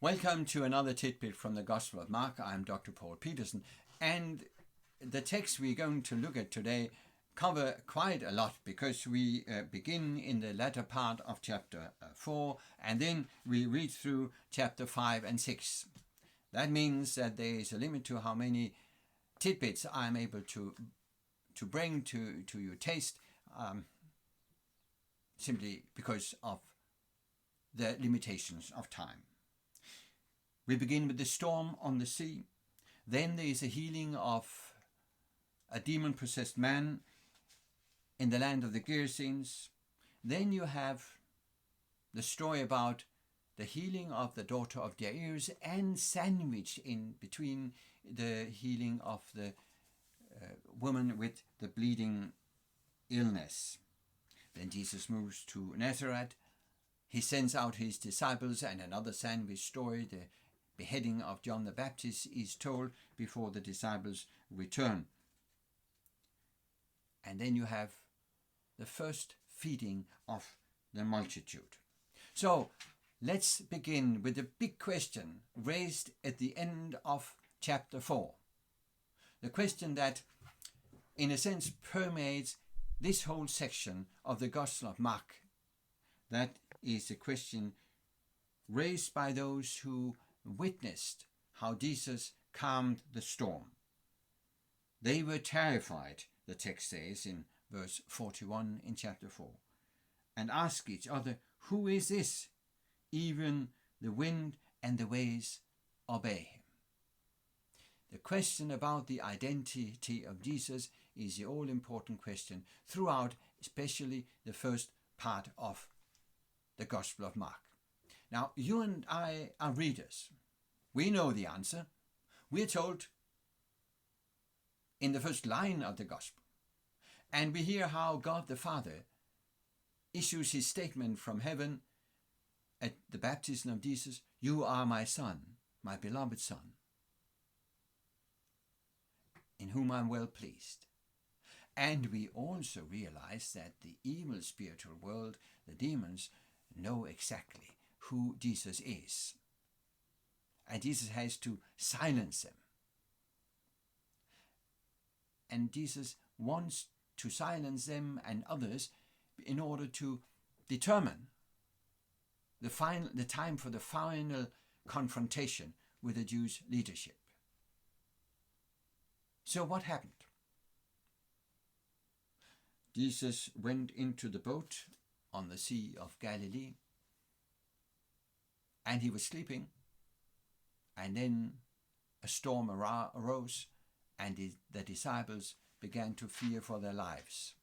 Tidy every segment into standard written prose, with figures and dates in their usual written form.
Welcome to another tidbit from the Gospel of Mark. I'm Dr. Paul Petersen, and the text we're going to look at today cover quite a lot because we begin in the latter part of chapter 4 and then we read through chapter 5 and 6. That means that there is a limit to how many tidbits I'm able to bring to your taste, simply because of the limitations of time. We begin with the storm on the sea. Then there is a healing of a demon-possessed man in the land of the Gerasenes. Then you have the story about the healing of the daughter of Jairus, and sandwiched in between the healing of the woman with the bleeding illness. Then Jesus moves to Nazareth. He sends out his disciples, and another sandwich story, the beheading of John the Baptist, is told before the disciples return. And then you have the first feeding of the multitude. So let's begin with the big question raised at the end of chapter 4. The question that, in a sense, permeates this whole section of the Gospel of Mark. That is a question raised by those who witnessed how Jesus calmed the storm. They were terrified, the text says in verse 41 in chapter 4, and asked each other, "Who is this? Even the wind and the waves obey him." The question about the identity of Jesus is the all-important question throughout, especially the first part of the Gospel of Mark. Now, you and I are readers. We know the answer. We're told in the first line of the Gospel. And we hear how God the Father issues his statement from heaven at the baptism of Jesus, "You are my Son, my beloved Son, in whom I'm well pleased." And we also realize that the evil spiritual world, the demons, know exactly who Jesus is. And Jesus has to silence them. And Jesus wants to silence them and others in order to determine the time for the final confrontation with the Jews' leadership. So what happened? Jesus went into the boat on the Sea of Galilee, and he was sleeping, and then a storm arose, and the disciples began to fear for their lives.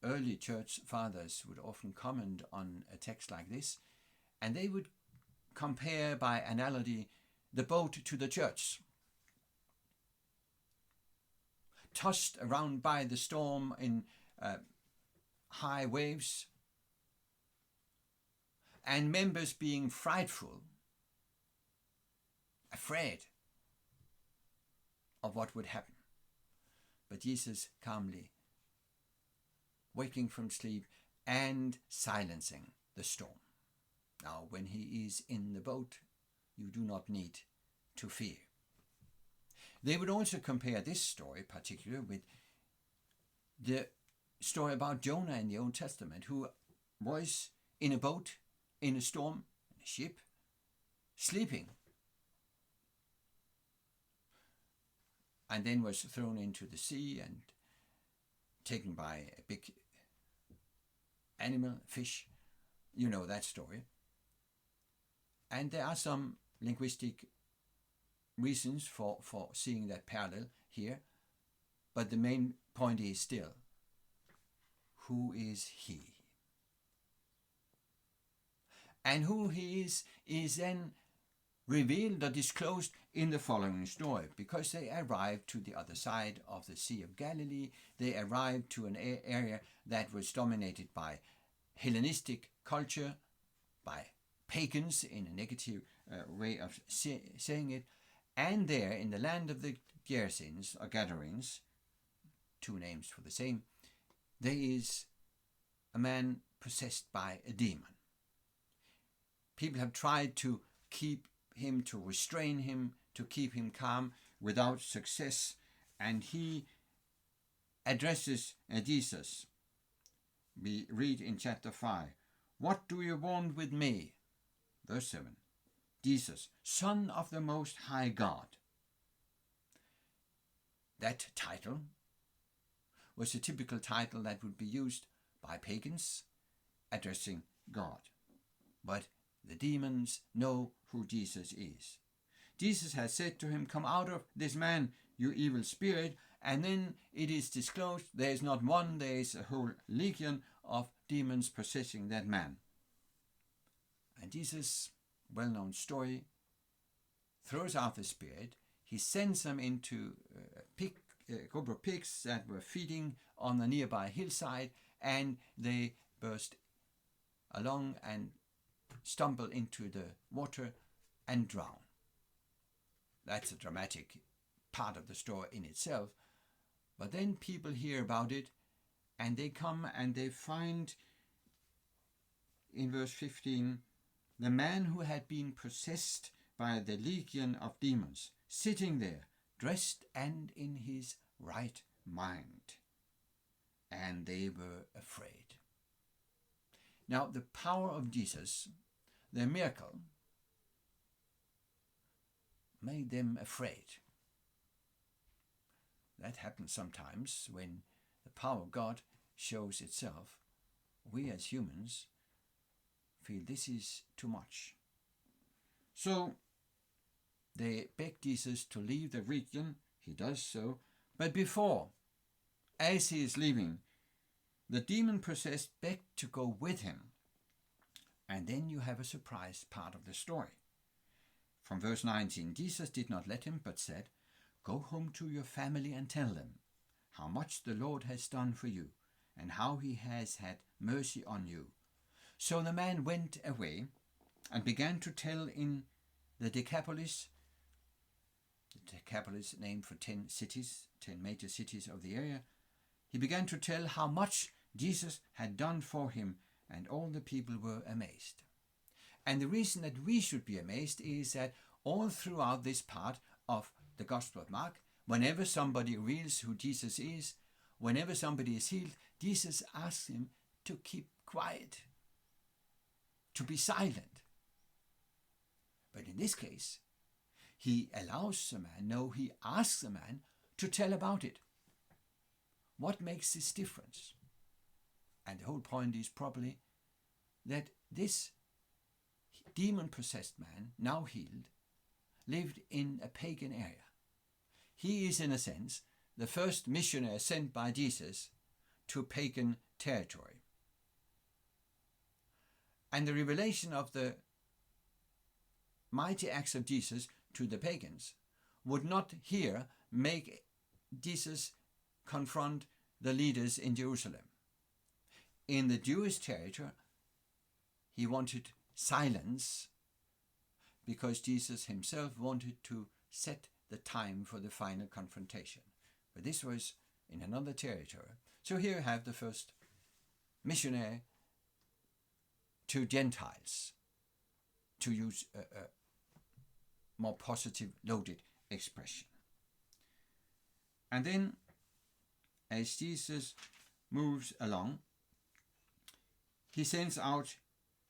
Early church fathers would often comment on a text like this, and they would compare by analogy the boat to the church. Tossed around by the storm in high waves, and members being frightful, afraid of what would happen. But Jesus calmly waking from sleep and silencing the storm. Now, when he is in the boat, you do not need to fear. They would also compare this story particularly with the story about Jonah in the Old Testament, who was in a boat, in a storm, in a ship, sleeping, and then was thrown into the sea and taken by a big animal, fish. You know that story. And there are some linguistic reasons for seeing that parallel here, but the main point is still, who is he? And who he is then revealed or disclosed in the following story, because they arrived to the other side of the Sea of Galilee. They arrived to an area that was dominated by Hellenistic culture, by pagans in a negative way of saying it, and there in the land of the Gerasenes or Gadarenes, two names for the same, there is a man possessed by a demon. People have tried to keep him, to restrain him, to keep him calm without success. And he addresses Jesus. We read in chapter 5, "What do you want with me?" Verse 7. Jesus, Son of the Most High God. That title was a typical title that would be used by pagans addressing God. But the demons know who Jesus is. Jesus has said to him, "Come out of this man, you evil spirit," and then it is disclosed there is not one, there is a whole legion of demons possessing that man. And Jesus, well-known story, throws out the spirit. He sends them into a group of pigs that were feeding on a nearby hillside, and they burst along and stumble into the water and drown. That's a dramatic part of the story in itself. But then people hear about it, and they come and they find, in verse 15, the man who had been possessed by the legion of demons, sitting there, dressed and in his right mind. And they were afraid. Now, the power of Jesus, the miracle, made them afraid. That happens sometimes when the power of God shows itself. We as humans feel this is too much. So they beg Jesus to leave the region. He does so. But before, as he is leaving, the demon-possessed beg to go with him. And then you have a surprise part of the story. From verse 19, Jesus did not let him, but said, "Go home to your family and tell them how much the Lord has done for you, and how he has had mercy on you." So the man went away and began to tell in the Decapolis, named for 10 cities, 10 major cities of the area. He began to tell how much Jesus had done for him, and all the people were amazed. And the reason that we should be amazed is that all throughout this part of the Gospel of Mark, whenever somebody reveals who Jesus is, whenever somebody is healed, Jesus asks him to keep quiet, to be silent. But in this case, he allows the man, no, he asks the man to tell about it. What makes this difference? And the whole point is probably that this demon-possessed man, now healed, lived in a pagan area. He is, in a sense, the first missionary sent by Jesus to pagan territory. And the revelation of the mighty acts of Jesus to the pagans would not here make Jesus confront the leaders in Jerusalem. In the Jewish territory, he wanted silence because Jesus himself wanted to set the time for the final confrontation. But this was in another territory. So here you have the first missionary to Gentiles, to use a more positive, loaded expression. And then, as Jesus moves along, he sends out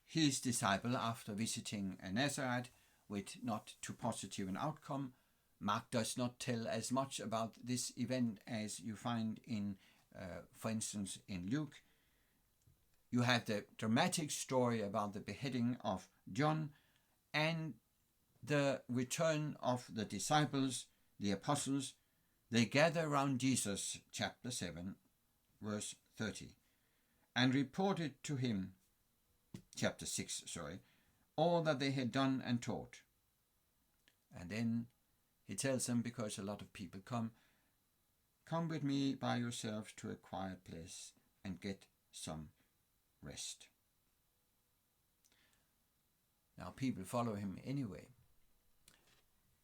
his disciple after visiting Nazareth with not too positive an outcome. Mark does not tell as much about this event as you find in, for instance, in Luke. You have the dramatic story about the beheading of John and the return of the disciples, the apostles. They gather around Jesus, chapter 7, verse 30, and reported to him, chapter 6, all that they had done and taught. And then he tells them, because a lot of people come with me by yourself to a quiet place and get some rest. Now people follow him anyway.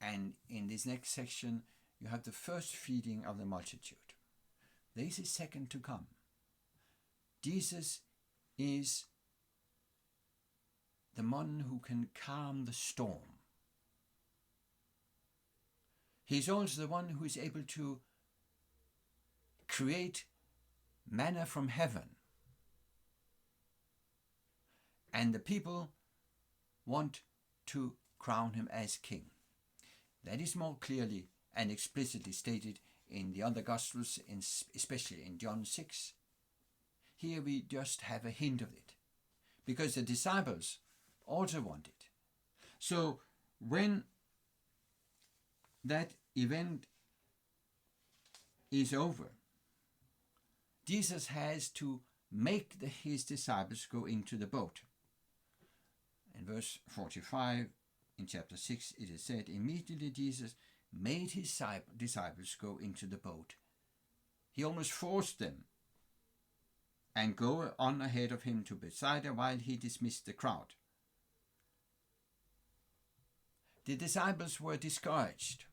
And in this next section, you have the first feeding of the multitude. There is a second to come. Jesus is the one who can calm the storm. He's also the one who is able to create manna from heaven. And the people want to crown him as king. That is more clearly and explicitly stated in the other Gospels, especially in John 6. Here we just have a hint of it, because the disciples also want it. So when that event is over, Jesus has to make his disciples go into the boat. In verse 45 in chapter 6 it is said, immediately Jesus made his disciples go into the boat. He almost forced them and go on ahead of him to Bethsaida while he dismissed the crowd. The disciples were discouraged.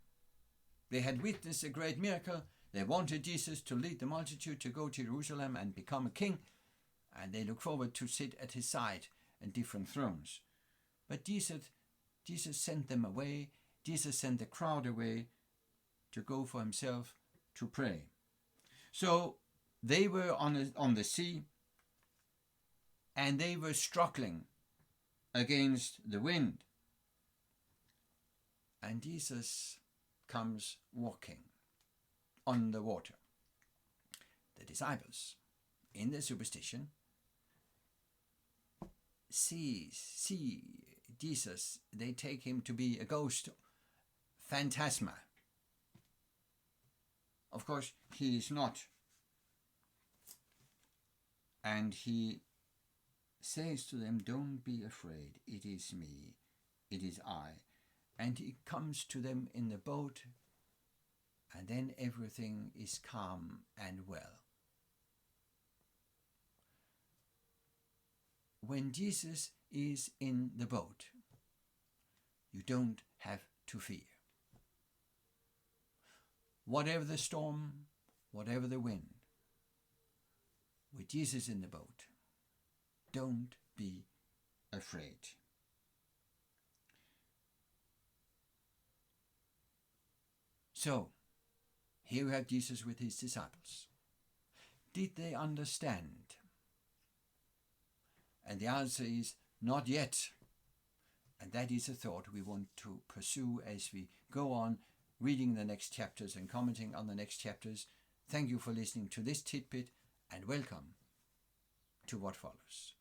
They had witnessed a great miracle. They wanted Jesus to lead the multitude to go to Jerusalem and become a king, and they looked forward to sit at his side in different thrones. But Jesus sent them away. Jesus sent the crowd away to go for himself to pray. So they were on the sea, and they were struggling against the wind. And Jesus comes walking on the water. The disciples, in their superstition, see Jesus. They take him to be a ghost, phantasma. Of course, he is not. And he says to them, don't be afraid, it is me, it is I. And he comes to them in the boat, and then everything is calm and well. When Jesus is in the boat, you don't have to fear. Whatever the storm, whatever the wind, with Jesus in the boat, don't be afraid. So, here we have Jesus with his disciples. Did they understand? And the answer is not yet. And that is a thought we want to pursue as we go on reading the next chapters and commenting on the next chapters. Thank you for listening to this tidbit, and welcome to what follows.